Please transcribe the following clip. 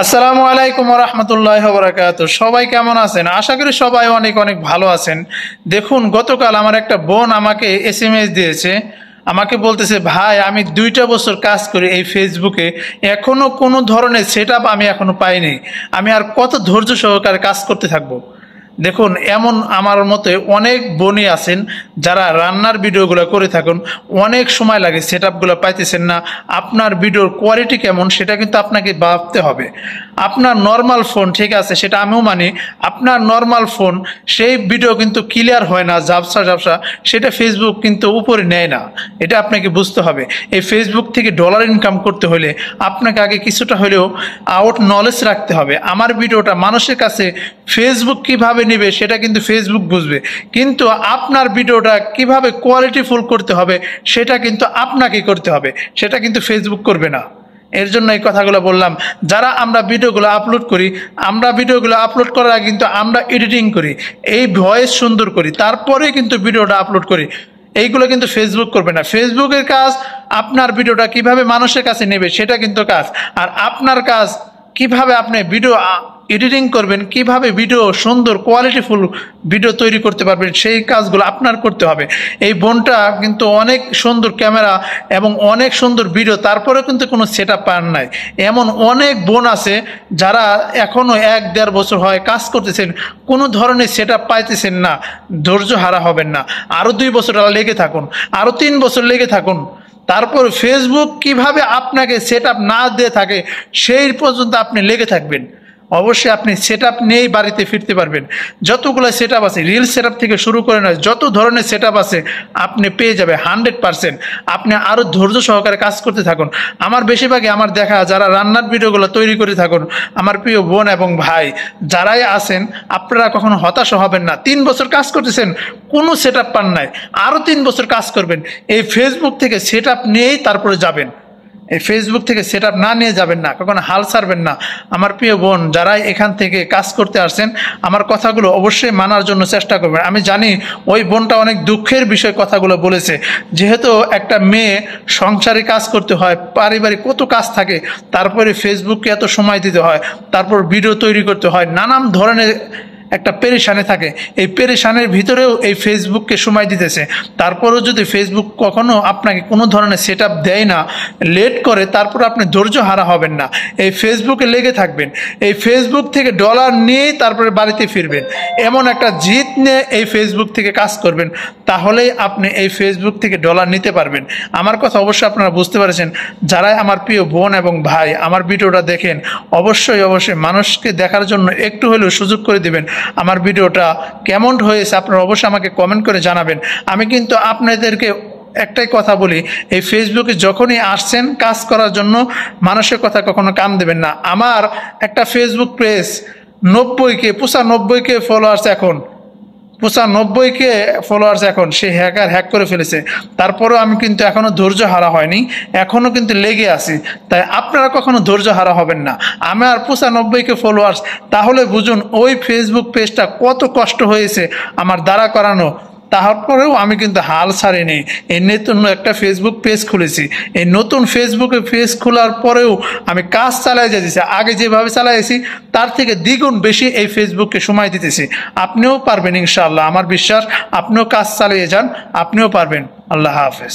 আসসালামু আলাইকুম ওয়া রাহমাতুল্লাহি ওয়া বারাকাতুহু। সবাই কেমন আছেন? আশা করি সবাই অনেক অনেক ভালো আছেন। দেখুন, গতকাল আমার একটা বোন আমাকে এসএমএস দিয়েছে। আমাকে বলতেছে, ভাই আমি 2টা বছর কাজ করি এই ফেসবুকে, এখনো কোনো ধরনের সেটআপ আমি এখনো পাইনি। আমি আর কত ধৈর্য সহকারে কাজ করতে থাকবো? দেখুন, এমন আমার মতে অনেক বোনই আছেন যারা রান্নার ভিডিওগুলো করে থাকুন, অনেক সময় লাগে, সেটআপগুলো পাইতেছেন না। আপনার ভিডিওর কোয়ালিটি কেমন সেটা কিন্তু আপনাকে ভাবতে হবে। আপনার নর্মাল ফোন ঠিক আছে, সেটা আমিও মানি, আপনার নর্মাল ফোন সেই ভিডিও কিন্তু ক্লিয়ার হয় না, ঝাপসা ঝাপসা, সেটা ফেসবুক কিন্তু উপরে নেয় না। এটা আপনাকে বুঝতে হবে। এই ফেসবুক থেকে ডলার ইনকাম করতে হলে আপনাকে আগে কিছুটা হলেও আউট নলেজ রাখতে হবে। আমার ভিডিওটা মানুষের কাছে ফেসবুক কিভাবে নেবে সেটা কিন্তু ফেসবুক বুঝবে, কিন্তু আপনার ভিডিওটা কিভাবে কোয়ালিটিফুল করতে হবে সেটা কিন্তু আপনাকে করতে হবে, সেটা কিন্তু ফেসবুক করবে না। এর জন্য এই কথাগুলো বললাম। যারা আমরা ভিডিওগুলো আপলোড করি, আমরা ভিডিওগুলো আপলোড করার আগে কিন্তু আমরা এডিটিং করি, এই ভয়েস সুন্দর করি, তারপরে কিন্তু ভিডিওটা আপলোড করি। এইগুলো কিন্তু ফেসবুক করবে না। ফেসবুকের কাজ আপনার ভিডিওটা কিভাবে মানুষের কাছে নেবে সেটা কিন্তু কাজ, আর আপনার কাজ কিভাবে আপনি ভিডিও এডিটিং করবেন, কিভাবে ভিডিও সুন্দর কোয়ালিটিফুল ভিডিও তৈরি করতে পারবেন, সেই কাজগুলো আপনার করতে হবে। এই বোনটা কিন্তু অনেক সুন্দর ক্যামেরা এবং অনেক সুন্দর ভিডিও, তারপরেও কিন্তু কোনো সেটআপ পান নাই। এমন অনেক বোন আছে যারা এখনও 1-1.5 বছর হয় কাজ করতেছেন, কোনো ধরনের সেটআপ পাইতেছেন না। ধৈর্য হারা হবেন না, আরও 2 বছর লেগে থাকুন, আরও 3 বছর লেগে থাকুন। তারপর ফেসবুক কিভাবে আপনাকে সেটআপ না দিয়ে থাকে সেই পর্যন্ত আপনি লেগে থাকবেন। অবশ্যই আপনি সেটআপ নিয়েই বাড়িতে ফিরতে পারবেন। যতগুলো সেটআপ আছে, রিল সেটআপ থেকে শুরু করে নয়, যত ধরনের সেটআপ আছে আপনি পেয়ে যাবে 100%। আপনি আরও ধৈর্য সহকারে কাজ করতে থাকুন। আমার বেশিরভাগই আমার দেখা যারা রান্নার ভিডিওগুলো তৈরি করে থাকুন, আমার প্রিয় বোন এবং ভাই যারাই আছেন, আপনারা কখনো হতাশ হবেন না। 3 বছর কাজ করতেছেন, কোনো সেটআপ পান নাই, আরও 3 বছর কাজ করবেন। এই ফেসবুক থেকে সেটআপ নিয়েই তারপরে যাবেন। এই ফেসবুক থেকে সেটআপ না নিয়ে যাবেন না, কখনো হাল ছাড়বেন না। আমার প্রিয় বোন যারাই এখান থেকে কাজ করতে আসছেন, আমার কথাগুলো অবশ্যই মানার জন্য চেষ্টা করবেন। আমি জানি ওই বোনটা অনেক দুঃখের বিষয় কথাগুলো বলেছে, যেহেতু একটা মেয়ে সংসারে কাজ করতে হয়, পারিবারিক কত কাজ থাকে, তারপরে ফেসবুককে এত সময় দিতে হয়, তারপর ভিডিও তৈরি করতে হয়, নানান ধরনের একটা পেরেশানি থাকে। এই পেরেশানির ভিতরেও এই ফেসবুককে সময় দিতেছে। তারপরেও যদি ফেসবুক কখনো আপনাকে কোনো ধরনের সেটআপ দেয় না, লেট করে, তারপর আপনি ধৈর্য হারা হবেন না, এই ফেসবুকে লেগে থাকবেন। এই ফেসবুক থেকে ডলার নিয়েই তারপরে বাড়িতে ফিরবেন, এমন একটা জিত নিয়ে এই ফেসবুক থেকে কাজ করবেন, তাহলেই আপনি এই ফেসবুক থেকে ডলার নিতে পারবেন। আমার কথা অবশ্যই আপনারা বুঝতে পেরেছেন। যারাই আমার প্রিয় বোন এবং ভাই আমার ভিডিওটা দেখেন, অবশ্যই অবশ্যই মানুষকে দেখার জন্য একটু হলেও সুযোগ করে দিবেন। আমার ভিডিওটা কেমন হয়েছে আপনারা অবশ্যই আমাকে কমেন্ট করে জানাবেন। আমি কিন্তু আপনাদেরকে একটাই কথা বলি, এই ফেসবুকে যখনই আসছেন কাজ করার জন্য, মানুষের কথা কখনো কান দেবেন না। আমার একটা ফেসবুক পেজ 95K ফলোয়ার্স, এখন 95K ফলোয়ার্স, এখন সে হ্যাক করে ফেলেছে। তারপরেও আমি কিন্তু এখনও ধৈর্য হারা হয়নি, এখনও কিন্তু লেগে আছি। তাই আপনারা কখনো ধৈর্য হারা হবেন না। আমার 95K ফলোয়ার্স, তাহলে বুঝুন ওই ফেসবুক পেজটা কত কষ্ট হয়েছে আমার দ্বারা করানো। তারপরেও আমি কিন্তু হাল ছাড়িনি, এই নতুন একটা ফেসবুক পেজ খুলেছি। এই নতুন ফেসবুকে পেজ খোলার পরেও আমি কাজ চালাই যাচ্ছি, আগে যেভাবে চালাইছি তার থেকে দ্বিগুণ বেশি এই ফেসবুককে সময় দিতেছি। আপনিও পারবেন ইনশাআল্লাহ, আমার বিশ্বাস। আপনিও কাজ চালিয়ে যান, আপনিও পারবেন। আল্লাহ হাফেজ।